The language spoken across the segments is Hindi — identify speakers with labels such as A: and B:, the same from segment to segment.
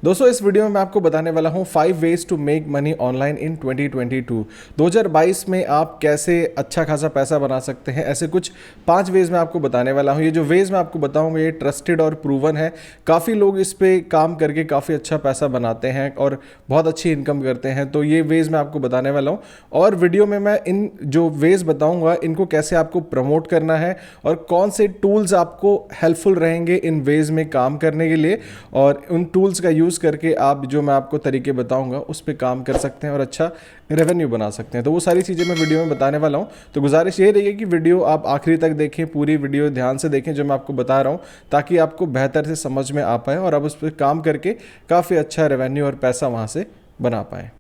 A: दोस्तों इस वीडियो में मैं आपको बताने वाला हूँ 5 ways to make money online in 2022। 2022 में आप कैसे अच्छा खासा पैसा बना सकते हैं, ऐसे कुछ 5 वेज मैं आपको बताने वाला हूँ। ये जो वेज मैं आपको बताऊँगा ये ट्रस्टेड और प्रूवन है। काफ़ी लोग इस पे काम करके काफ़ी अच्छा पैसा बनाते हैं और बहुत अच्छी इनकम करते हैं। तो ये वेज मैं आपको बताने वाला हूँ और वीडियो में मैं इन जो वेज बताऊँगा इनको कैसे आपको प्रमोट करना है और कौन से टूल्स आपको हेल्पफुल रहेंगे इन वेज में काम करने के लिए, और उन टूल्स का यूज़ करके आप जो मैं आपको तरीके बताऊंगा उस पे काम कर सकते हैं और अच्छा रेवेन्यू बना सकते हैं। तो वो सारी चीज़ें मैं वीडियो में बताने वाला हूं। तो गुजारिश ये रही कि वीडियो आप आखिरी तक देखें, पूरी वीडियो ध्यान से देखें जो मैं आपको बता रहा हूं, ताकि आपको बेहतर से समझ में आ पाए और आप उस पर काम करके काफ़ी अच्छा रेवेन्यू और पैसा वहाँ से बना पाएँ।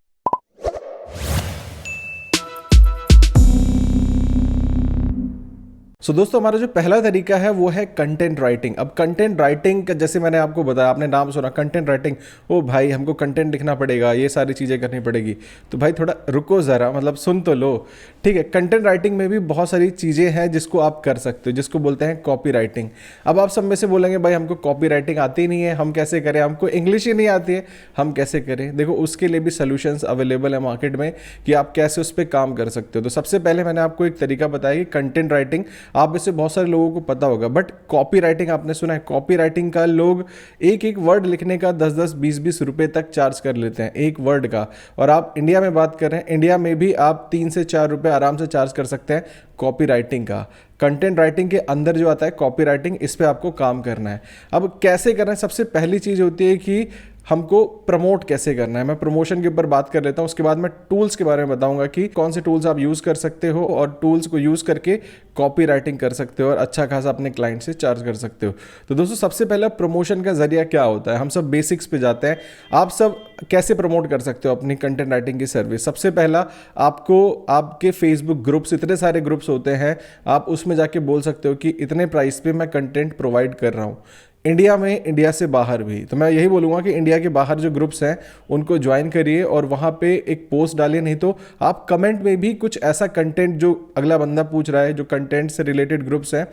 A: दोस्तों हमारा जो पहला तरीका है वो है कंटेंट राइटिंग। अब कंटेंट राइटिंग का जैसे मैंने आपको बताया, आपने नाम सुना कंटेंट राइटिंग, ओ भाई हमको कंटेंट लिखना पड़ेगा, ये सारी चीज़ें करनी पड़ेगी। तो भाई थोड़ा रुको ज़रा, मतलब सुन तो लो। ठीक है, कंटेंट राइटिंग में भी बहुत सारी चीज़ें हैं जिसको आप कर सकते हो, जिसको बोलते हैं कॉपी राइटिंग। अब आप सब में से बोलेंगे भाई हमको कॉपी राइटिंग आती नहीं है, हम कैसे करें, हमको इंग्लिश ही नहीं आती है, हम कैसे करें। देखो उसके लिए भी सोल्यूशंस अवेलेबल है मार्केट में कि आप कैसे उस पर काम कर सकते हो। तो सबसे पहले मैंने आपको एक तरीका बताया कि कंटेंट राइटिंग, आप इससे बहुत सारे लोगों को पता होगा, बट कॉपी राइटिंग आपने सुना है। कॉपी राइटिंग का लोग एक एक वर्ड लिखने का 10-10, 20-20 रुपए तक चार्ज कर लेते हैं एक वर्ड का। और आप इंडिया में बात कर रहे हैं, इंडिया में भी आप 3 से 4 रुपए आराम से चार्ज कर सकते हैं कॉपी राइटिंग का। कंटेंट राइटिंग के अंदर जो आता है कॉपी राइटिंग, इस पे आपको काम करना है। अब कैसे करना है, सबसे पहली चीज़ होती है कि हमको प्रमोट कैसे करना है। मैं प्रमोशन के ऊपर बात कर लेता हूँ, उसके बाद मैं टूल्स के बारे में बताऊंगा कि कौन से टूल्स आप यूज़ कर सकते हो और टूल्स को यूज़ करके कॉपी राइटिंग कर सकते हो और अच्छा खासा अपने क्लाइंट से चार्ज कर सकते हो। तो दोस्तों सबसे पहला प्रमोशन का जरिया क्या होता है, हम सब बेसिक्स पे जाते हैं। आप सब कैसे प्रमोट कर सकते हो अपनी कंटेंट राइटिंग की सर्विस। सबसे पहला, आपको आपके फेसबुक ग्रुप्स, इतने सारे ग्रुप्स होते हैं, आप उसमें जाके बोल सकते हो कि इतने प्राइस पे मैं कंटेंट प्रोवाइड कर रहा हूँ, इंडिया में, इंडिया से बाहर भी। तो मैं यही बोलूँगा कि इंडिया के बाहर जो ग्रुप्स हैं उनको ज्वाइन करिए और वहाँ पे एक पोस्ट डालिए, नहीं तो आप कमेंट में भी कुछ ऐसा कंटेंट जो अगला बंदा पूछ रहा है, जो कंटेंट से रिलेटेड ग्रुप्स हैं,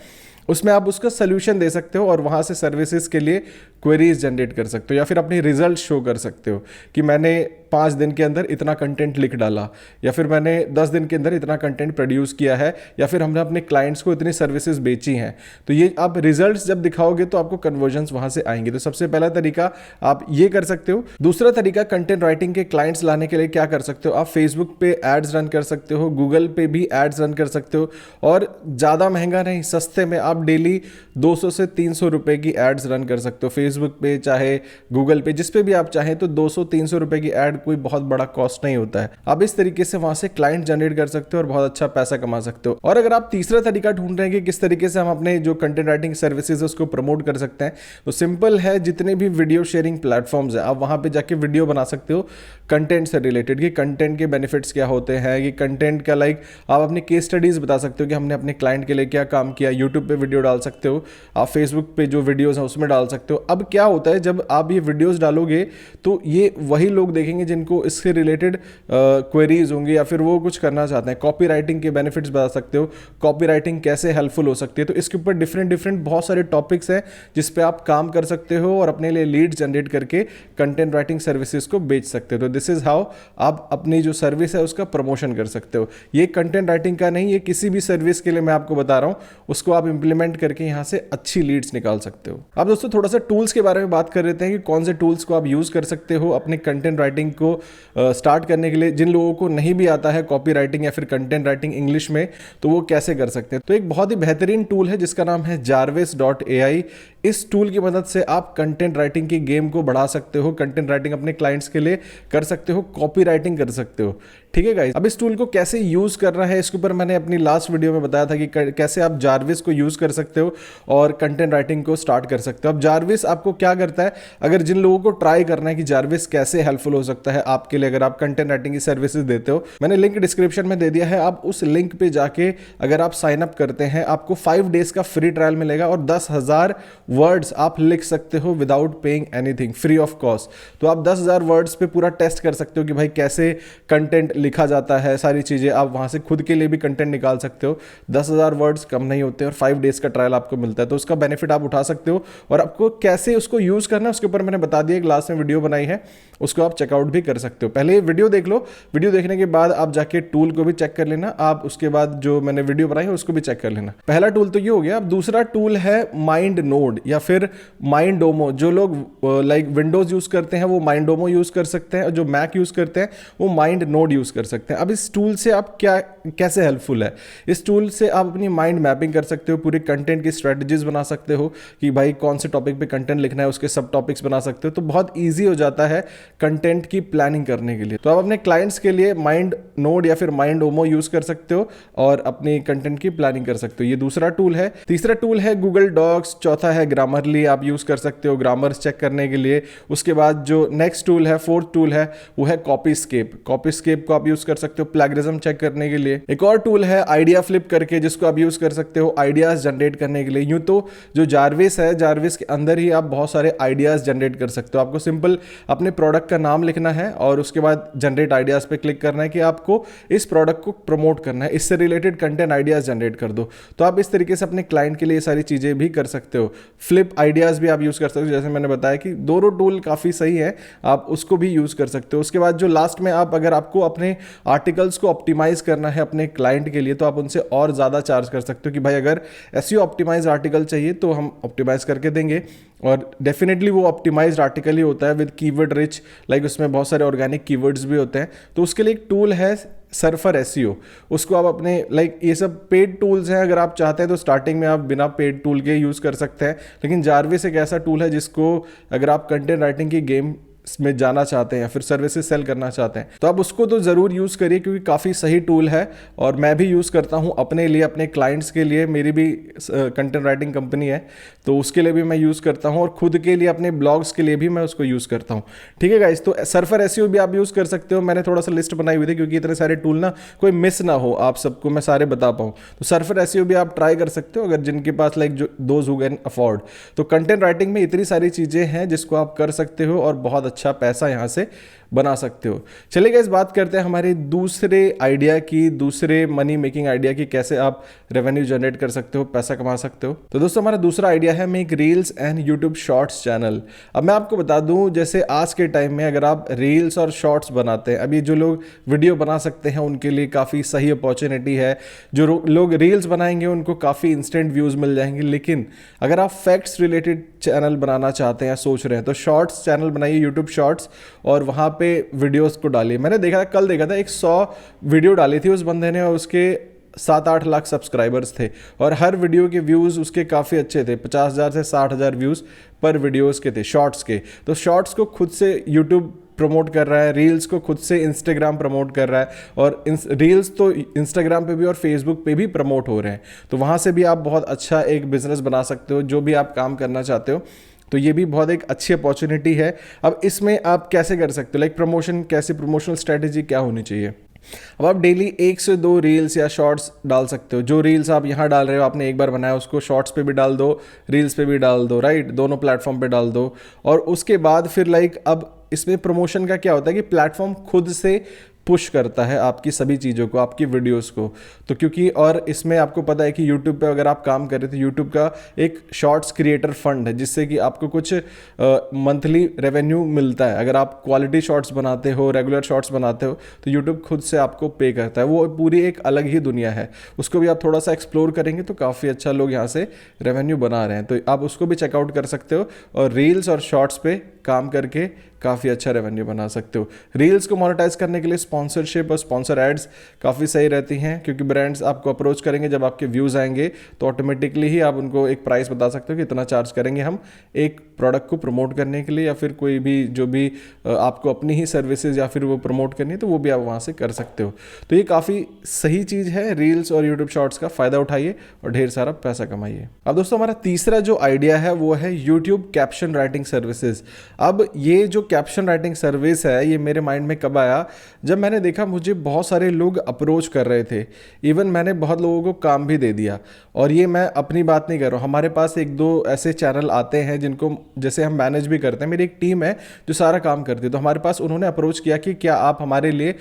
A: उसमें आप उसका सोल्यूशन दे सकते हो और वहाँ से सर्विसेज के लिए क्वेरीज जनरेट कर सकते हो, या फिर अपनी रिजल्ट शो कर सकते हो कि मैंने 5 दिन के अंदर इतना कंटेंट लिख डाला, या फिर मैंने 10 दिन के अंदर इतना कंटेंट प्रोड्यूस किया है, या फिर हमने अपने क्लाइंट्स को इतनी सर्विसेज बेची हैं। तो ये आप रिजल्ट्स जब दिखाओगे तो आपको कन्वर्जन्स वहाँ से आएंगे। तो सबसे पहला तरीका आप ये कर सकते हो। दूसरा तरीका, कंटेंट राइटिंग के क्लाइंट्स लाने के लिए क्या कर सकते हो, आप फेसबुक पे एड्स रन कर सकते हो, गूगल पे भी एड्स रन कर सकते हो, और ज़्यादा महंगा नहीं, सस्ते में आप डेली 200 से 300 रुपए की एड्स रन कर सकते हो फेसबुक पे, चाहे गूगल पे, जिस पे भी आप चाहें। तो 200-300 रुपए की एड कोई बहुत बड़ा कॉस्ट नहीं होता है। आप इस तरीके से वहां से क्लाइंट जनरेट कर सकते हो और बहुत अच्छा पैसा कमा सकते हो। और अगर आप तीसरा तरीका ढूंढ रहे हैं कि किस तरीके से हम अपने जो कंटेंट राइटिंग सर्विसेज है उसको प्रमोट कर सकते हैं, तो सिंपल है, जितने भी वीडियो शेयरिंग प्लेटफॉर्म्स है आप वहां पे जाके वीडियो बना सकते हो कंटेंट से रिलेटेड, कि कंटेंट के बेनिफिट्स क्या होते हैं, कि कंटेंट का आप अपनी केस स्टडीज बता सकते हो कि हमने अपने क्लाइंट के लिए क्या काम किया। यूट्यूब पे वीडियो डाल सकते हो, आप फेसबुक पे जो वीडियोस हैं उसमें डाल सकते हो। अब क्या होता है, जब आप ये वीडियोस डालोगे तो ये वही लोग देखेंगे जिनको इससे रिलेटेड क्वेरीज होंगी, या फिर वो कुछ करना चाहते हैं। कॉपी राइटिंग के बेनिफिट्स बता सकते हो, कॉपी राइटिंग कैसे हेल्पफुल हो सकती है। तो इसके ऊपर डिफरेंट बहुत सारे टॉपिक्स हैं जिस पे आप काम कर सकते हो और अपने लिए लीड जनरेट करके कंटेंट राइटिंग सर्विसेज को बेच सकते हो। तो दिस इज हाउ आप अपनी जो सर्विस है उसका प्रमोशन कर सकते हो। ये कंटेंट राइटिंग का नहीं, ये किसी भी सर्विस के लिए मैं आपको बता रहा हूँ, उसको आप इंप्लीमेंट करके यहाँ से अच्छी लीड्स निकाल सकते हो। अब दोस्तों थोड़ा सा टूल्स के बारे में बात कर लेते हैं कि कौन से टूल्स को आप यूज कर सकते हो अपने कंटेंट राइटिंग को स्टार्ट करने के लिए। जिन लोगों को नहीं भी आता है कॉपी राइटिंग या फिर कंटेंट राइटिंग इंग्लिश में, तो वो कैसे कर सकते हैं। तो एक बहुत ही बेहतरीन टूल है जिसका नाम है jarvis.ai। इस टूल की मदद से आप कंटेंट राइटिंग की गेम को बढ़ा सकते हो, कंटेंट राइटिंग अपने क्लाइंट्स के लिए कर सकते हो, कॉपी राइटिंग कर सकते हो। ठीक है गाइस, अब इस टूल को कैसे यूज करना है इसके ऊपर मैंने अपनी लास्ट वीडियो में बताया था कि कैसे आप जार्विस को यूज कर सकते हो और कंटेंट राइटिंग को स्टार्ट कर सकते हो। अब जार्विस आपको क्या करता है, अगर जिन लोगों को ट्राई करना है कि जार्विस कैसे हेल्पफुल हो सकता सकता है आपके लिए अगर आप कंटेंट राइटिंग की सर्विसेज देते हो। मैंने लिंक डिस्क्रिप्शन में दे दिया है, आप उस लिंक पे जाके अगर आप साइन अप करते हैं आपको 5 डेज का फ्री ट्रायल मिलेगा और 10,000 वर्ड्स आप लिख सकते हो without paying anything, free of cost. तो आप 10,000 वर्ड्स पे पूरा टेस्ट कर सकते हो कि भाई कैसे कंटेंट लिखा जाता है, सारी चीज़ें आप वहाँ से खुद के लिए भी कंटेंट निकाल सकते हो। 10,000 वर्ड्स कम नहीं होते और 5 डेज का ट्रायल आपको मिलता है, तो उसका बेनिफिट आप उठा सकते हो। और आपको कैसे उसको यूज़ करना है उसके ऊपर मैंने बता दिया, एक लास्ट में वीडियो बनाई है, उसको आप चेकआउट भी कर सकते हो। पहले ये वीडियो देख लो, वीडियो देखने के बाद आप जाके टूल को भी चेक कर लेना, आप उसके बाद जो मैंने वीडियो बनाई है उसको भी चेक कर लेना। पहला टूल तो ये हो गया। अब दूसरा टूल है माइंड नोड या फिर माइंडोमो। जो लोग लाइक विंडोज यूज करते हैं वो माइंडोमो यूज कर सकते हैं, और जो मैक यूज करते हैं वो माइंड नोड यूज कर सकते हैं। अब इस टूल से आप कैसे हेल्पफुल है, इस टूल से आप अपनी माइंड मैपिंग कर सकते हो, पूरी कंटेंट की स्ट्रेटजीज बना सकते हो कि भाई कौन से टॉपिक पे कंटेंट लिखना है, उसके सब टॉपिक्स बना सकते हो। तो बहुत ईजी हो जाता है कंटेंट की प्लानिंग करने के लिए। तो आप अपने क्लाइंट्स के लिए माइंड नोड या फिर माइंड ओमो यूज कर सकते हो और अपनी कंटेंट की प्लानिंग कर सकते हो। ये दूसरा टूल है। तीसरा टूल है गूगल डॉक्स, चौथा है ग्रामरली, आप यूज कर सकते हो ग्रामर्स चेक करने के लिए। उसके बाद जो नेक्स्ट टूल है, फोर्थ टूल है, वो है कॉपीस्केप। कॉपीस्केप को आप यूज कर सकते हो प्लैगियरिज्म चेक करने के लिए। एक और टूल है आइडिया फ्लिप करके, जिसको आप यूज कर सकते हो आइडियाज जनरेट करने के लिए। यूं तो जो जारविस है, जारविस के अंदर ही आप बहुत सारे आइडियाज जनरेट कर सकते हो। आपको सिंपल अपने प्रोडक्ट का नाम लिखना है और उसके बाद जनरेट आइडियाज पे क्लिक करना है कि आपको इस प्रोडक्ट को प्रमोट करना है, इससे रिलेटेड कंटेंट आइडियाज जनरेट कर दो। तो आप इस तरीके से अपने क्लाइंट के लिए सारी चीजें भी कर सकते हो। फ्लिप आइडियाज भी आप यूज कर सकते हो, जैसे मैंने बताया कि दोनों टूल काफी सही है, आप उसको भी यूज कर सकते हो। उसके बाद जो लास्ट में आप अगर आपको अपने आर्टिकल्स को ऑप्टिमाइज करना है अपने क्लाइंट के लिए, तो आप उनसे और ज्यादा चार्ज कर सकते हो कि भाई अगर एसईओ ऑप्टिमाइज आर्टिकल चाहिए तो हम ऑप्टिमाइज करके देंगे। और डेफिनेटली वो ऑप्टिमाइज्ड आर्टिकल ही होता है विद कीवर्ड रिच, लाइक उसमें बहुत सारे ऑर्गेनिक कीवर्ड्स भी होते हैं। तो उसके लिए एक टूल है सर्फर एसईओ, उसको आप अपने लाइक ये सब पेड टूल्स हैं, अगर आप चाहते हैं तो स्टार्टिंग में आप बिना पेड टूल के यूज़ कर सकते हैं। लेकिन जारविस एक ऐसा टूल है जिसको अगर आप कंटेंट राइटिंग की गेम में जाना चाहते हैं या फिर सर्विसेज सेल करना चाहते हैं तो आप उसको तो ज़रूर यूज़ करिए, क्योंकि काफ़ी सही टूल है और मैं भी यूज़ करता हूँ अपने लिए, अपने क्लाइंट्स के लिए। मेरी भी कंटेंट राइटिंग कंपनी है तो उसके लिए भी मैं यूज़ करता हूँ और खुद के लिए अपने ब्लॉग्स के लिए भी मैं उसको यूज़ करता हूँ। ठीक है गाइस, तो सर्फर एसईओ भी आप यूज़ कर सकते हो। मैंने थोड़ा सा लिस्ट बनाई हुई थी क्योंकि इतने सारे टूल ना कोई मिस ना हो, आप सबको मैं सारे बता पाऊँ। तो सर्फर एसईओ भी आप ट्राई कर सकते हो अगर जिनके पास लाइक जो दोज हु कैन अफोर्ड। तो कंटेंट राइटिंग में इतनी सारी चीज़ें हैं जिसको आप कर सकते हो और बहुत अच्छा पैसा यहाँ से बना सकते हो। चलिए गाइस, बात करते हैं हमारे दूसरे आइडिया की, दूसरे मनी मेकिंग आइडिया की, कैसे आप रेवेन्यू जनरेट कर सकते हो, पैसा कमा सकते हो। तो दोस्तों हमारा दूसरा आइडिया है make reels and YouTube shorts channel. अब मैं आपको बता दूं, जैसे आज के टाइम में अगर आप रील्स और शॉर्ट्स बनाते हैं, अभी जो लोग वीडियो बना सकते हैं उनके लिए काफ़ी सही अपॉर्चुनिटी है। जो लोग रील्स बनाएंगे उनको काफ़ी इंस्टेंट व्यूज़ मिल जाएंगे। लेकिन अगर आप फैक्ट्स रिलेटेड चैनल बनाना चाहते हैं, सोच रहे हैं, तो शॉर्ट्स चैनल बनाइए, यूट्यूब शॉर्ट्स, और वहाँ पे वीडियोस को डालिए। मैंने देखा था, कल देखा था, एक 100 वीडियो डाली थी उस बंदे ने और उसके 7-8 लाख सब्सक्राइबर्स थे और हर वीडियो के व्यूज़ उसके काफ़ी अच्छे थे, 50,000 से 60,000 व्यूज़ पर वीडियोस के थे, शॉर्ट्स के। तो शॉर्ट्स को खुद से यूट्यूब प्रमोट कर रहा है, रील्स को खुद से इंस्टाग्राम प्रमोट कर रहा है, और रील्स तो इंस्टाग्राम पे भी और फेसबुक पे भी प्रमोट हो रहे हैं। तो वहाँ से भी आप बहुत अच्छा एक बिजनेस बना सकते हो, जो भी आप काम करना चाहते हो। तो ये भी बहुत एक अच्छी अपॉर्चुनिटी है। अब इसमें आप कैसे कर सकते हो, लाइक प्रमोशन, कैसे प्रमोशनल स्ट्रेटेजी क्या होनी चाहिए। अब आप डेली 1 से 2 रील्स या शॉर्ट्स डाल सकते हो। जो रील्स आप यहाँ डाल रहे हो, आपने एक बार बनाया, उसको शॉर्ट्स पे भी डाल दो, रील्स पे भी डाल दो, राइट, दोनों प्लेटफॉर्म पे डाल दो। और उसके बाद फिर लाइक अब इसमें प्रमोशन का क्या होता है कि प्लेटफॉर्म खुद से पुश करता है आपकी सभी चीज़ों को, आपकी वीडियोस को। तो क्योंकि और इसमें आपको पता है कि यूट्यूब पे अगर आप काम कर रहे थे, यूट्यूब का एक शॉर्ट्स क्रिएटर फंड है जिससे कि आपको कुछ मंथली रेवेन्यू मिलता है। अगर आप क्वालिटी शॉर्ट्स बनाते हो, रेगुलर शॉर्ट्स बनाते हो, तो यूट्यूब खुद से आपको पे करता है। वो पूरी एक अलग ही दुनिया है, उसको भी आप थोड़ा सा एक्सप्लोर करेंगे तो काफ़ी अच्छा लोग यहाँ से रेवेन्यू बना रहे हैं। तो आप उसको भी चेकआउट कर सकते हो और रील्स और शॉर्ट्स पे काम करके काफ़ी अच्छा रेवेन्यू बना सकते हो। रील्स को मोनेटाइज करने के लिए स्पॉन्सरशिप और स्पॉन्सर एड्स काफ़ी सही रहती हैं, क्योंकि ब्रांड्स आपको अप्रोच करेंगे, जब आपके व्यूज़ आएंगे तो ऑटोमेटिकली ही आप उनको एक प्राइस बता सकते हो कि इतना चार्ज करेंगे हम एक प्रोडक्ट को प्रमोट करने के लिए, या फिर कोई भी जो भी आपको अपनी ही सर्विसेज या फिर वो प्रमोट करनी है तो वो भी आप वहाँ से कर सकते हो। तो ये काफ़ी सही चीज़ है, रील्स और यूट्यूब शॉर्ट्स का फ़ायदा उठाइए और ढेर सारा पैसा कमाइए। अब दोस्तों हमारा तीसरा जो आइडिया है वो है यूट्यूब कैप्शन राइटिंग सर्विसेज। अब ये जो कैप्शन राइटिंग सर्विस है ये मेरे माइंड में कब आया, जब मैंने देखा मुझे बहुत सारे लोग अप्रोच कर रहे थे, इवन मैंने बहुत लोगों को काम भी दे दिया। और ये मैं अपनी बात नहीं कर रहा हूँ, हमारे पास एक दो ऐसे चैनल आते हैं जिनको जैसे हम मैनेज भी करते हैं, मेरी एक टीम है जो सारा काम करती है, तो हमारे पास उन्होंने अप्रोच किया कि क्या आप हमारे लिए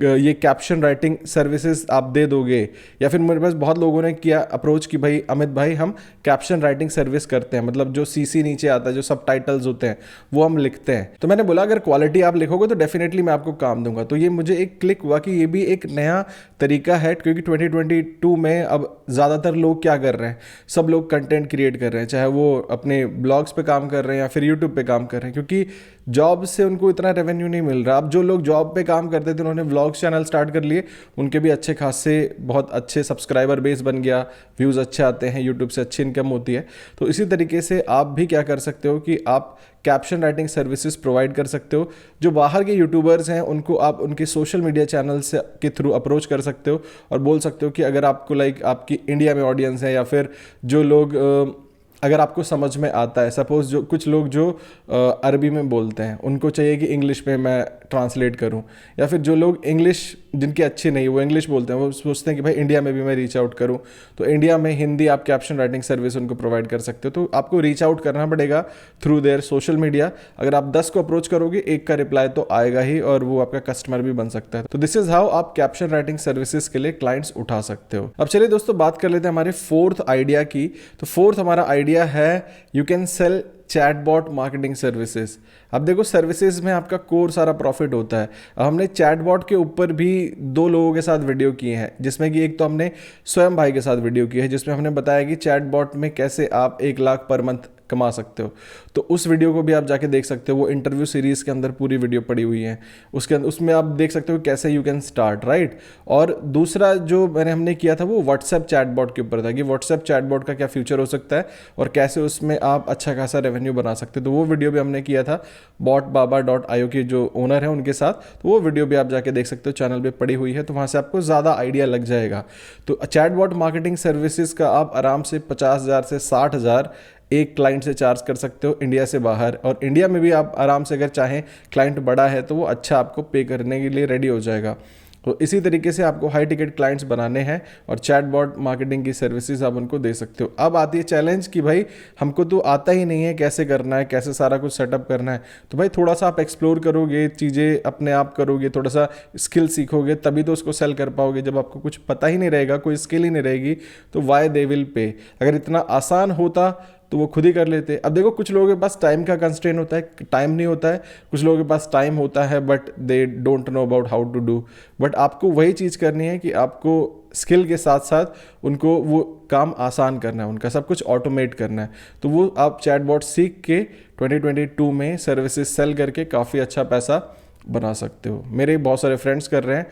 A: ये कैप्शन राइटिंग सर्विसेज आप दे दोगे। या फिर मेरे पास बहुत लोगों ने किया अप्रोच कि भाई अमित भाई हम कैप्शन राइटिंग सर्विस करते हैं, मतलब जो सीसी नीचे आता है, जो सब टाइटल्स होते हैं वो हम लिखते हैं। तो मैंने बोला अगर क्वालिटी आप लिखोगे तो डेफिनेटली मैं आपको काम दूंगा। तो ये मुझे एक क्लिक हुआ कि ये भी एक नया तरीका है, क्योंकि 2022 में अब ज़्यादातर लोग क्या कर रहे हैं, सब लोग कंटेंट क्रिएट कर रहे हैं, चाहे वो अपने ब्लॉग्स पे काम कर रहे हैं या फिर यूट्यूब पे काम कर रहे हैं, क्योंकि जॉब से उनको इतना रेवेन्यू नहीं मिल रहा। अब जो लोग जॉब पे काम करते थे उन्होंने व्लॉग्स चैनल स्टार्ट कर लिए, उनके भी अच्छे खासे बहुत अच्छे सब्सक्राइबर बेस बन गया, व्यूज़ अच्छे आते हैं, यूट्यूब से अच्छी इनकम होती है। तो इसी तरीके से आप भी क्या कर सकते हो कि आप कैप्शन राइटिंग सर्विसेज प्रोवाइड कर सकते हो। जो बाहर के यूट्यूबर्स हैं उनको आप उनके सोशल मीडिया चैनल्स के थ्रू अप्रोच कर सकते हो और बोल सकते हो कि अगर आपको आपकी इंडिया में ऑडियंस है, या फिर जो लोग अगर आपको समझ में आता है, सपोज जो कुछ लोग जो अरबी में बोलते हैं उनको चाहिए कि इंग्लिश में मैं ट्रांसलेट करूं, या फिर जो लोग इंग्लिश जिनकी अच्छी नहीं वो इंग्लिश बोलते हैं, वो सोचते हैं कि भाई इंडिया में भी मैं रीच आउट करूं, तो इंडिया में हिंदी आप कैप्शन राइटिंग सर्विस उनको प्रोवाइड कर सकते हो। तो आपको रीच आउट करना पड़ेगा थ्रू देयर सोशल मीडिया। अगर आप 10 को अप्रोच करोगे, एक का रिप्लाई तो आएगा ही और वो आपका कस्टमर भी बन सकता है। तो दिस इज हाउ आप कैप्शन राइटिंग सर्विसेज के लिए क्लाइंट्स उठा सकते हो। अब चलिए दोस्तों बात कर लेते हैं हमारे फोर्थ आइडिया की। तो फोर्थ हमारा आइडिया है you can sell chatbot marketing services. अब देखो सर्विसेज में आपका कोर सारा प्रॉफिट होता है। अब हमने चैटबॉट के ऊपर भी 2 लोगों के साथ वीडियो किए हैं, जिसमें कि एक तो हमने स्वयं भाई के साथ वीडियो की है जिसमें हमने बताया कि चैटबॉट में कैसे आप 1 लाख पर मंथ कमा सकते हो। तो उस वीडियो को भी आप जाके देख सकते हो, वो इंटरव्यू सीरीज के अंदर पूरी वीडियो पड़ी हुई है, उसमें आप देख सकते हो कैसे यू कैन स्टार्ट राइट। और दूसरा जो हमने किया था वो व्हाट्सएप चैटबॉट के ऊपर था कि व्हाट्सएप चैटबॉट का क्या फ्यूचर हो सकता है और कैसे उसमें आप अच्छा खासा रेवेन्यू बना सकते हो। तो वो वीडियो भी हमने किया था botbaba.io के जो ओनर है उनके साथ, तो वो वीडियो भी आप जाके देख सकते हो, चैनल पे पड़ी हुई है, तो वहाँ से आपको ज़्यादा आइडिया लग जाएगा। तो चैटबॉट मार्केटिंग सर्विसेज का आप आराम से 50,000 से 60,000 एक क्लाइंट से चार्ज कर सकते हो इंडिया से बाहर, और इंडिया में भी आप आराम से अगर चाहें, क्लाइंट बड़ा है तो वो अच्छा आपको पे करने के लिए रेडी हो जाएगा। तो इसी तरीके से आपको हाई टिकट क्लाइंट्स बनाने हैं और चैटबॉट मार्केटिंग की सर्विसेज आप उनको दे सकते हो। अब आती है चैलेंज कि भाई हमको तो आता ही नहीं है, कैसे करना है, कैसे सारा कुछ सेटअप करना है। तो भाई थोड़ा सा आप एक्सप्लोर करोगे, चीज़ें अपने आप करोगे, थोड़ा सा स्किल सीखोगे, तभी तो उसको सेल कर पाओगे। जब आपको कुछ पता ही नहीं रहेगा, कोई स्किल ही नहीं रहेगी, तो वाई दे विल पे। अगर इतना आसान होता तो वो खुद ही कर लेते। अब देखो कुछ लोगों के पास टाइम का कंस्ट्रेंट होता है, टाइम नहीं होता है, कुछ लोगों के पास टाइम होता है but they don't know about how to do. But आपको वही चीज़ करनी है कि आपको स्किल के साथ साथ उनको वो काम आसान करना है, उनका सब कुछ ऑटोमेट करना है। तो वो आप चैटबॉट सीख के 2022 में सर्विसेज सेल करके काफ़ी अच्छा पैसा बना सकते हो। मेरे बहुत सारे फ्रेंड्स कर रहे हैं,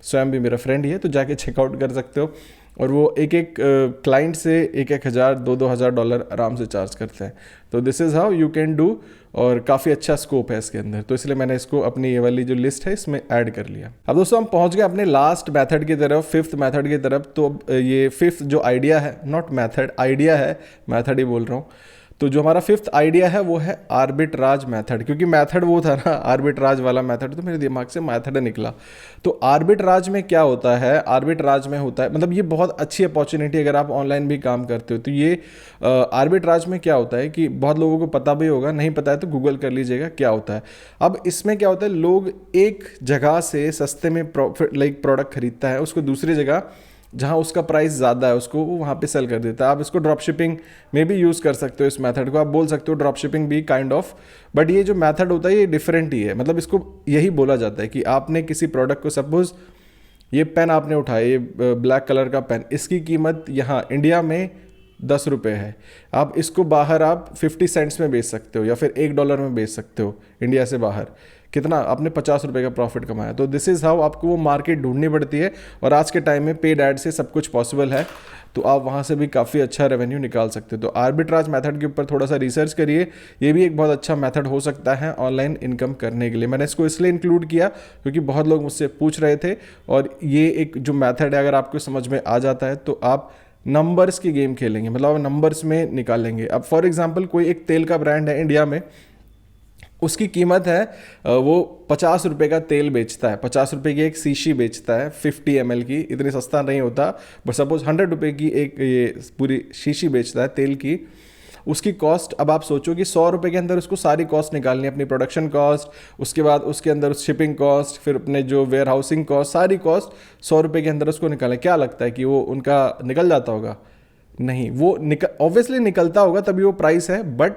A: स्वयं भी मेरा फ्रेंड ही है, तो जाके चेकआउट कर सकते हो। और वो एक क्लाइंट से 1,000 $2,000 $2,000 आराम से चार्ज करते हैं। तो this is how you can do, और काफ़ी अच्छा स्कोप है इसके अंदर, तो इसलिए मैंने इसको अपनी ये वाली जो लिस्ट है इसमें ऐड कर लिया। अब दोस्तों हम पहुंच गए अपने लास्ट मेथड की तरफ, 5th मेथड की तरफ। तो ये 5th जो आइडिया है, नॉट मेथड, आइडिया है, मेथड ही बोल रहा हूँ। तो जो हमारा 5th आइडिया है वो है आर्बिट्राज मेथड, क्योंकि मेथड वो था ना आर्बिट्राज वाला मेथड, तो मेरे दिमाग से मेथड निकला। तो आर्बिट्राज में क्या होता है, आर्बिट्राज में होता है, मतलब ये बहुत अच्छी अपॉर्चुनिटी अगर आप ऑनलाइन भी काम करते हो। तो ये आर्बिट्राज में क्या होता है कि बहुत लोगों को पता भी होगा, नहीं पता है तो गूगल कर लीजिएगा क्या होता है। अब इसमें क्या होता है, लोग एक जगह से सस्ते में प्रोडक्ट खरीदता है, उसको दूसरी जगह जहाँ उसका प्राइस ज़्यादा है उसको वो वहाँ पे सेल कर देता है। आप इसको ड्रॉप शिपिंग में भी यूज़ कर सकते हो, इस मेथड को आप बोल सकते हो ड्रॉप शिपिंग भी काइंड ऑफ। बट ये जो मेथड होता है ये डिफरेंट ही है, मतलब इसको यही बोला जाता है कि आपने किसी प्रोडक्ट को, सपोज ये पेन आपने उठाया, ये ब्लैक कलर का पेन, इसकी कीमत यहाँ इंडिया में 10 रुपये है, आप इसको बाहर आप 50 सेंट्स में बेच सकते हो या फिर $1 में बेच सकते हो इंडिया से बाहर। कितना आपने 50 रुपये का प्रॉफिट कमाया। तो दिस इज़ हाउ आपको वो मार्केट ढूंढनी पड़ती है, और आज के टाइम में पेड ऐड से सब कुछ पॉसिबल है, तो आप वहाँ से भी काफ़ी अच्छा रेवेन्यू निकाल सकते हो। तो आर्बिट्राज मेथड के ऊपर थोड़ा सा रिसर्च करिए, ये भी एक बहुत अच्छा मेथड हो सकता है ऑनलाइन इनकम करने के लिए। मैंने इसको इसलिए इंक्लूड किया क्योंकि बहुत लोग मुझसे पूछ रहे थे, और ये एक जो मेथड है अगर आपको समझ में आ जाता है तो आप नंबर्स की गेम खेलेंगे, मतलब आप नंबर्स में निकालेंगे। अब फॉर एग्जांपल कोई एक तेल का ब्रांड है इंडिया में, उसकी कीमत है वो 50 रुपये का तेल बेचता है, 50 रुपये की एक शीशी बेचता है 50 ml की, इतनी सस्ता नहीं होता, बट सपोज 100 रुपये की एक ये पूरी शीशी बेचता है तेल की। उसकी कॉस्ट अब आप सोचो कि 100 रुपये के अंदर उसको सारी कॉस्ट निकालनी है, अपनी प्रोडक्शन कॉस्ट, उसके बाद उसके अंदर शिपिंग कॉस्ट, फिर अपने जो वेयर हाउसिंग कॉस्ट, सारी कॉस्ट 100 रुपये के अंदर उसको निकालना। क्या लगता है कि वो उनका निकल जाता होगा? नहीं, वो ऑब्वियसली निकलता होगा तभी वो प्राइस है, बट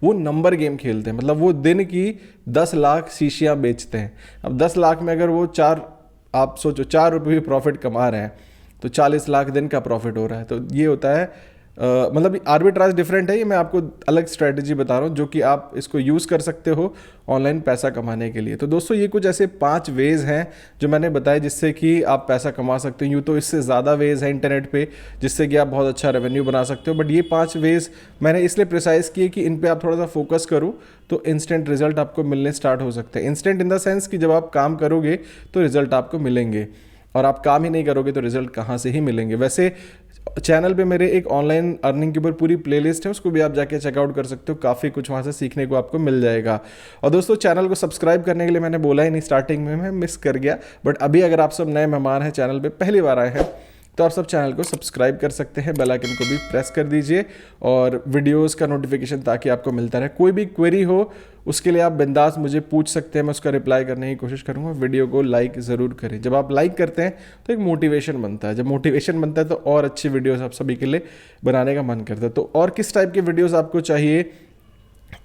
A: वो नंबर गेम खेलते हैं। मतलब वो दिन की 10 लाख शीशियाँ बेचते हैं। अब 10 लाख में अगर वो आप सोचो 4 रुपये भी प्रॉफिट कमा रहे हैं तो 40 लाख दिन का प्रॉफिट हो रहा है। तो ये होता है मतलब आर्बिट्राज डिफरेंट है, ये मैं आपको अलग स्ट्रेटजी बता रहा हूँ जो कि आप इसको यूज़ कर सकते हो ऑनलाइन पैसा कमाने के लिए। तो दोस्तों ये कुछ ऐसे 5 वेज़ हैं जो मैंने बताया जिससे कि आप पैसा कमा सकते हो। यूँ तो इससे ज़्यादा वेज़ हैं इंटरनेट पे जिससे कि आप बहुत अच्छा रेवेन्यू बना सकते हो, बट ये 5 वेज़ मैंने इसलिए प्रिसाइज़ किए कि इन पे आप थोड़ा सा फोकस करो तो इंस्टेंट रिजल्ट आपको मिलने स्टार्ट हो सकते हैं। इंस्टेंट इन द सेंस कि जब आप काम करोगे तो रिजल्ट आपको मिलेंगे, और आप काम ही नहीं करोगे तो रिजल्ट कहाँ से ही मिलेंगे। वैसे चैनल पे मेरे एक ऑनलाइन अर्निंग के ऊपर पूरी प्लेलिस्ट है, उसको भी आप जाके चेकआउट कर सकते हो, काफ़ी कुछ वहाँ से सीखने को आपको मिल जाएगा। और दोस्तों चैनल को सब्सक्राइब करने के लिए मैंने बोला ही नहीं स्टार्टिंग में, मैं मिस कर गया, बट अभी अगर आप सब नए मेहमान हैं, चैनल पे पहली बार आए हैं, तो आप सब चैनल को सब्सक्राइब कर सकते हैं, बेल आइकन को भी प्रेस कर दीजिए और वीडियोस का नोटिफिकेशन ताकि आपको मिलता रहे। कोई भी क्वेरी हो उसके लिए आप बिंदास मुझे पूछ सकते हैं, मैं उसका रिप्लाई करने की कोशिश करूँगा। वीडियो को लाइक ज़रूर करें, जब आप लाइक करते हैं तो एक मोटिवेशन बनता है, जब मोटिवेशन बनता है तो और अच्छी वीडियोज़ आप सभी के लिए बनाने का मन करता है। तो और किस टाइप के वीडियोज़ आपको चाहिए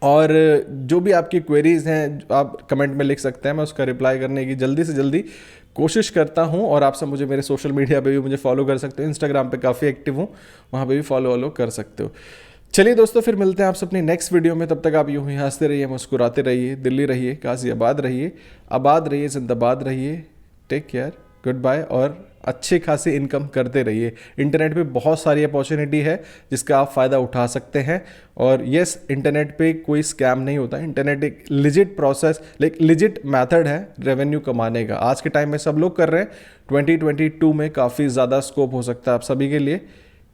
A: और जो भी आपकी क्वेरीज़ हैं आप कमेंट में लिख सकते हैं, मैं उसका रिप्लाई करने की जल्दी से जल्दी कोशिश करता हूं। और आप सब मुझे मेरे सोशल मीडिया पे भी मुझे फॉलो कर सकते हो, इंस्टाग्राम पे काफ़ी एक्टिव हूं, वहां पे भी फॉलो कर सकते हो। चलिए दोस्तों, फिर मिलते हैं आपसे अपनी नेक्स्ट वीडियो में। तब तक आप यूं ही हंसते रहिए, मुस्कुराते रहिए, दिल्ली रहिए, गाजियाबाद रहिए, आबाद रहिए, जिंदाबाद रहिए। टेक केयर, गुड बाय, और अच्छे खासी इनकम करते रहिए। इंटरनेट पे बहुत सारी अपॉर्चुनिटी है जिसका आप फ़ायदा उठा सकते हैं। और यस, इंटरनेट पे कोई स्कैम नहीं होता, इंटरनेट एक legit process, like legit method है रेवेन्यू कमाने का। आज के टाइम में सब लोग कर रहे हैं, 2022 में काफ़ी ज़्यादा स्कोप हो सकता है आप सभी के लिए।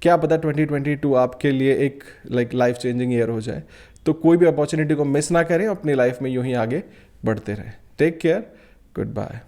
A: क्या पता 2022 आपके लिए एक लाइफ चेंजिंग ईयर हो जाए। तो कोई भी अपॉर्चुनिटी को मिस ना करें, अपनी लाइफ में यूं ही आगे बढ़ते रहें। Take care, good bye.